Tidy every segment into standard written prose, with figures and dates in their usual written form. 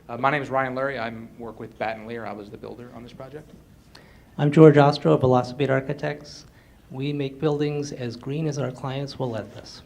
My name is Ryan Lurie. I work with Batten Lear. I was the builder on this project. I'm George Ostro of Velocipede Architects. We make buildings as green as our clients will let us.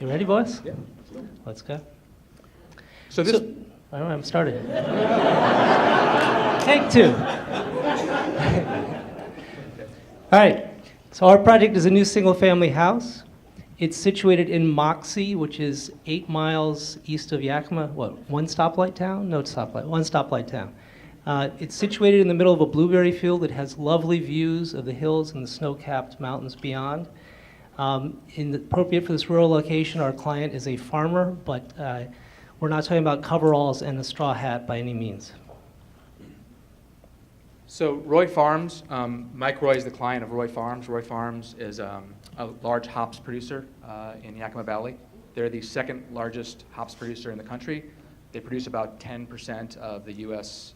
You ready, boys? Yeah. Let's go. So this. All right, I'm started. Take two. All right. So our project is a new single-family house. It's situated in Moxie, which is 8 miles east of Yakima. What, one stoplight town? No stoplight, one stoplight town. It's situated in the middle of a blueberry field that has lovely views of the hills and the snow-capped mountains beyond. Appropriate for this rural location, our client is a farmer, but we're not talking about coveralls and a straw hat by any means. So Roy Farms, Mike Roy is the client of Roy Farms. Roy Farms is a large hops producer in Yakima Valley. They're the second largest hops producer in the country. They produce about 10% of the U.S.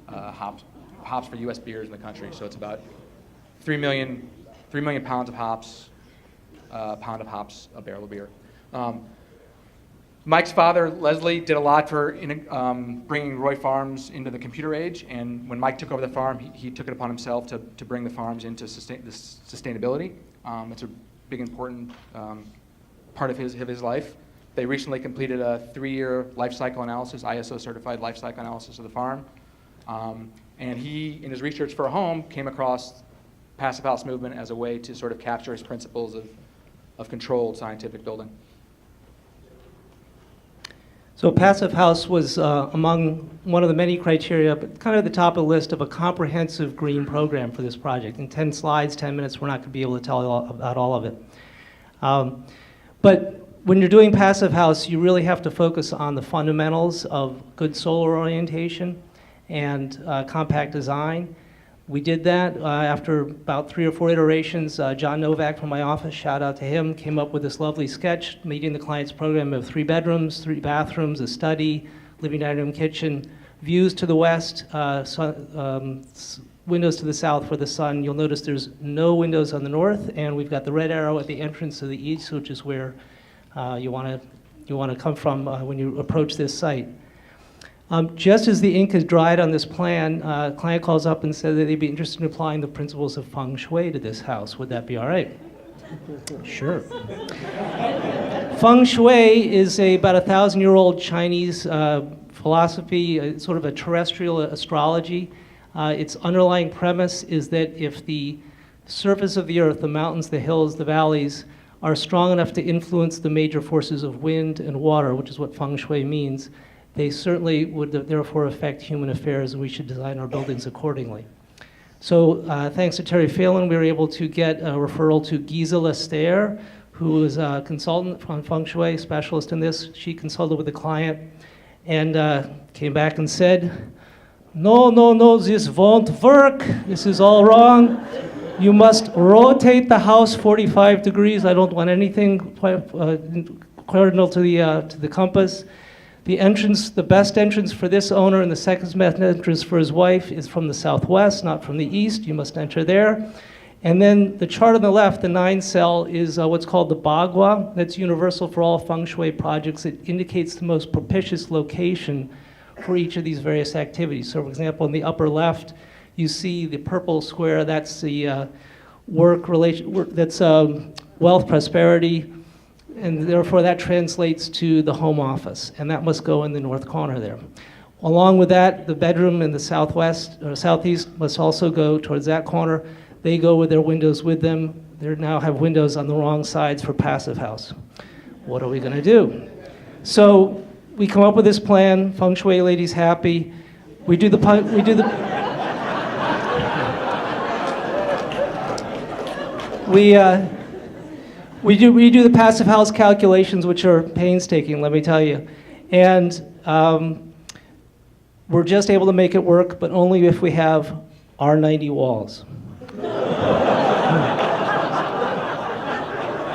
hops for U.S. beers in the country. So it's about 3 million pounds of hops, a pound of hops, a barrel of beer. Mike's father, Leslie, did a lot for bringing Roy Farms into the computer age, and when Mike took over the farm, he took it upon himself to bring the farms into sustainability. It's a big, important part of his life. They recently completed a 3-year life cycle analysis, ISO certified life cycle analysis of the farm, and he, in his research for a home, came across passive house movement as a way to sort of capture his principles of controlled scientific building. So passive house was among one of the many criteria, but kind of at the top of the list of a comprehensive green program for this project. In 10 slides, 10 minutes, we're not going to be able to tell you about all of it. But when you're doing passive house, you really have to focus on the fundamentals of good solar orientation and compact design. We did that after about 3 or 4 iterations. John Novak from my office, shout out to him, came up with this lovely sketch meeting the client's program of 3 bedrooms, 3 bathrooms, a study, living dining room, kitchen, views to the west, windows to the south for the sun. You'll notice there's no windows on the north, and we've got the red arrow at the entrance to the east, which is where you want to come from when you approach this site. Just as the ink has dried on this plan, client calls up and said that they'd be interested in applying the principles of feng shui to this house. Would that be all right? Sure. Feng shui is about 1,000-year-old Chinese philosophy, sort of a terrestrial astrology. Its underlying premise is that if the surface of the earth, the mountains, the hills, the valleys, are strong enough to influence the major forces of wind and water, which is what feng shui means, they certainly would therefore affect human affairs, and we should design our buildings accordingly. So thanks to Terry Phelan, we were able to get a referral to Giza Lestaire, who is a consultant on feng shui, specialist in this. She consulted with the client and came back and said, no, this won't work. This is all wrong. You must rotate the house 45 degrees. I don't want anything cardinal to the compass. The entrance, the best entrance for this owner and the second best entrance for his wife is from the southwest, not from the east. You must enter there. And then the chart on the left, the 9-cell, is what's called the Bagua. That's universal for all feng shui projects. It indicates the most propitious location for each of these various activities. So for example, in the upper left, you see the purple square. That's the that's wealth, prosperity, and therefore that translates to the home office, and that must go in the north corner there. Along with that, the bedroom in the southwest or southeast must also go towards that corner. They go with their windows with them. They now have windows on the wrong sides for passive house. What are we going to do? So we come up with this plan. Feng Shui lady's happy. We do the passive house calculations, which are painstaking, let me tell you. And we're just able to make it work, but only if we have R90 walls.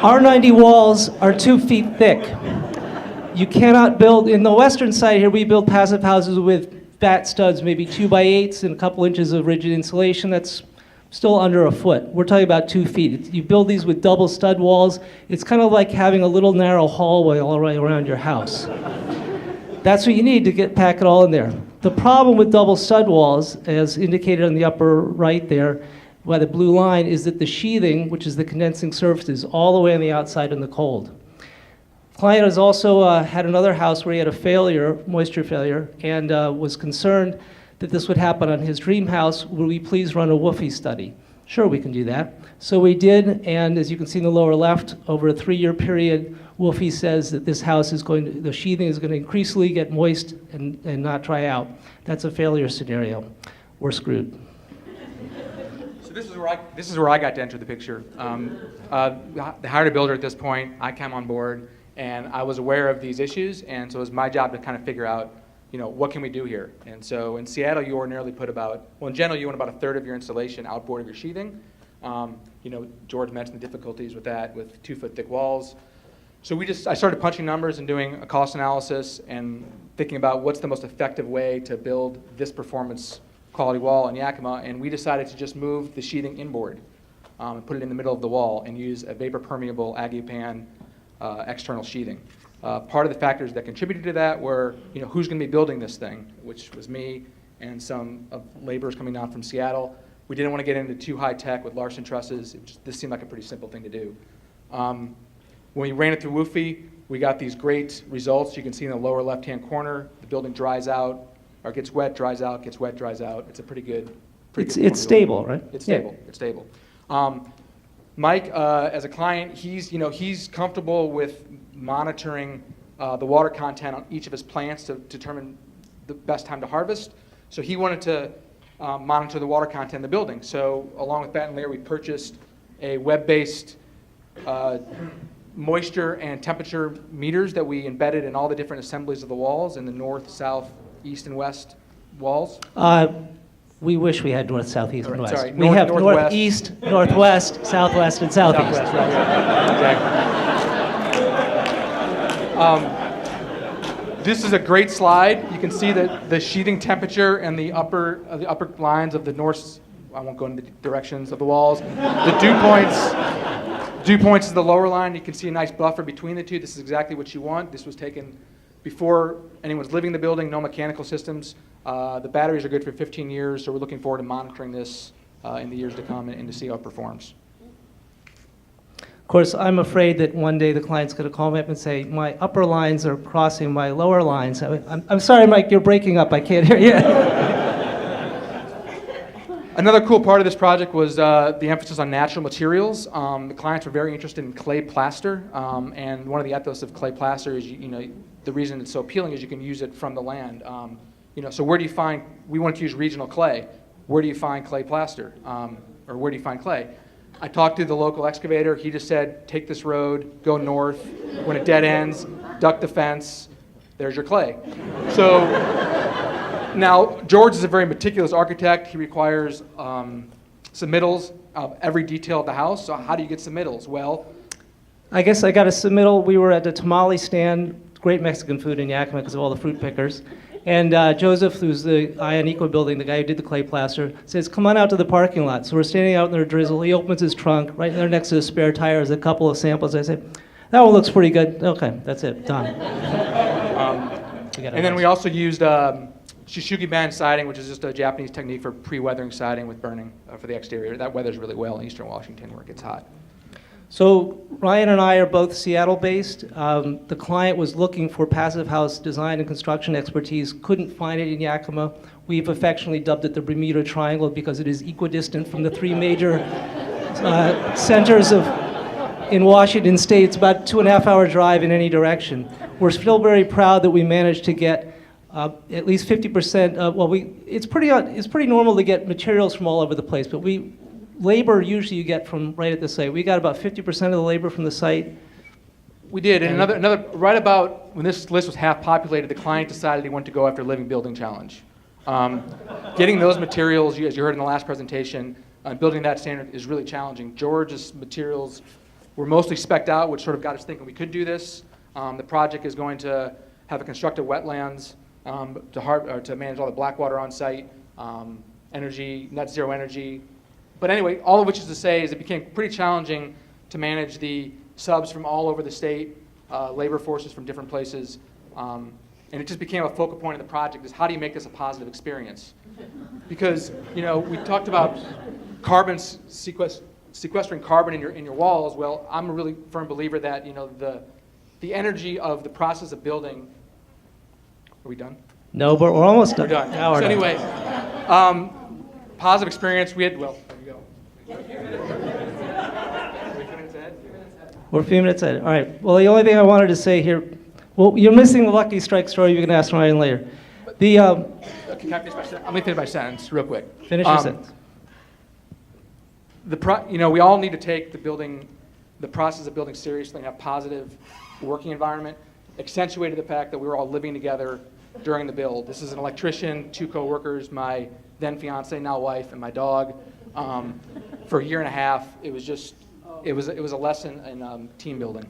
R90 walls are 2 feet thick. You cannot build, in the western side here, we build passive houses with bat studs, maybe 2x8s and a couple inches of rigid insulation. That's still under a foot. We're talking about 2 feet. You build these with double stud walls. It's kind of like having a little narrow hallway all the way around your house. That's what you need to pack it all in there. The problem with double stud walls, as indicated on the upper right there by the blue line, is that the sheathing, which is the condensing surface, is all the way on the outside in the cold. Client has also had another house where he had a failure, moisture failure, and was concerned that this would happen on his dream house. Would we please run a woofie study? Sure, we can do that. So we did, and as you can see in the lower left, over a 3-year period, woofie says that this house is going to, the sheathing is going to increasingly get moist and not dry out. That's a failure scenario. We're screwed. So this is where I got to enter the picture. They hired a builder at this point. I came on board, and I was aware of these issues, and so it was my job to kind of figure out, what can we do here? And so in Seattle, you ordinarily put in general, you want about a third of your installation outboard of your sheathing. George mentioned the difficulties with that, with 2-foot thick walls. So I started punching numbers and doing a cost analysis and thinking about what's the most effective way to build this performance quality wall in Yakima, and we decided to just move the sheathing inboard and put it in the middle of the wall and use a vapor permeable Agupan external sheathing. Part of the factors that contributed to that were, who's going to be building this thing, which was me and some laborers coming down from Seattle. We didn't want to get into too high tech with Larson trusses. This seemed like a pretty simple thing to do. When we ran it through woofie, we got these great results. You can see in the lower left-hand corner, the building dries out, or gets wet, dries out, gets wet, dries out. It's a pretty good. It's stable, right? It's stable. Yeah. It's stable. Mike, as a client, he's comfortable with monitoring the water content on each of his plants to determine the best time to harvest. So he wanted to monitor the water content in the building. So along with Bat and Lair, we purchased a web-based moisture and temperature meters that we embedded in all the different assemblies of the walls in the north, south, east, and west walls. We wish we had north, south, east, and west. Sorry, we have northwest. northeast, northwest, southwest, and southeast. Southwest, right. Exactly. This is a great slide. You can see that the sheathing temperature and the upper lines of the north. I won't go into the directions of the walls. The dew points is the lower line. You can see a nice buffer between the two. This is exactly what you want. This was taken before anyone's living in the building. No mechanical systems. The batteries are good for 15 years, so we're looking forward to monitoring this in the years to come and to see how it performs. Of course, I'm afraid that one day the client's going to call me up and say, my upper lines are crossing my lower lines. I'm sorry, Mike, you're breaking up. I can't hear you. Another cool part of this project was the emphasis on natural materials. The clients were very interested in clay plaster, and one of the ethos of clay plaster is, the reason it's so appealing is you can use it from the land. So where do you find, we wanted to use regional clay. Where do you find clay plaster? Or where do you find clay? I talked to the local excavator. He just said, take this road, go north. When it dead ends, duck the fence. There's your clay. So now, George is a very meticulous architect. He requires submittals of every detail of the house. So how do you get submittals? Well, I guess I got a submittal. We were at the tamale stand, great Mexican food in Yakima because of all the fruit pickers. And Joseph, who's the Ion Eco building, the guy who did the clay plaster, says, come on out to the parking lot. So we're standing out in the drizzle. He opens his trunk. Right there next to the spare tire is a couple of samples. I say, that one looks pretty good. Okay, that's it. Done. And then we also used Shishugi band siding, which is just a Japanese technique for pre-weathering siding with burning for the exterior. That weathers really well in eastern Washington where it gets hot. So Ryan and I are both Seattle-based. The client was looking for passive house design and construction expertise, couldn't find it in Yakima. We've affectionately dubbed it the Bermuda Triangle because it is equidistant from the three major centers in Washington State. It's about a 2.5-hour drive in any direction. We're still very proud that we managed to get at least 50% of, it's pretty normal to get materials from all over the place, but labor usually you get from right at the site. We got about 50% of the labor from the site. We did, and another right about when this list was half populated, the client decided he wanted to go after Living Building Challenge. Getting those materials, as you heard in the last presentation, building that standard is really challenging. George's materials were mostly spec'd out, which sort of got us thinking we could do this. The project is going to have a constructed wetlands to manage all the black water on site, energy, net zero energy. But anyway, all of which is to say is it became pretty challenging to manage the subs from all over the state, labor forces from different places. And it just became a focal point of the project is how do you make this a positive experience? Because, you know, we talked about carbon sequestering carbon in your walls. Well, I'm a really firm believer that, you know, the energy of the process of building. Are we done? No, but we're almost done. We're done. Now we're So done. anyway, positive experience. We had, well, there you go. We're a few minutes ahead. All right. Well, the only thing I wanted to say here, well, you're missing the Lucky Strike story. You can ask Ryan later. The Okay, can I finish my sentence? Let me finish my sentence real quick. finish your sentence. You know, we all need to take the process of building seriously and have positive working environment. Accentuated the fact that we were all living together during the build. This is an electrician, 2 co-workers, my then fiance, now wife, and my dog. For a year and a half, it was a lesson in team building.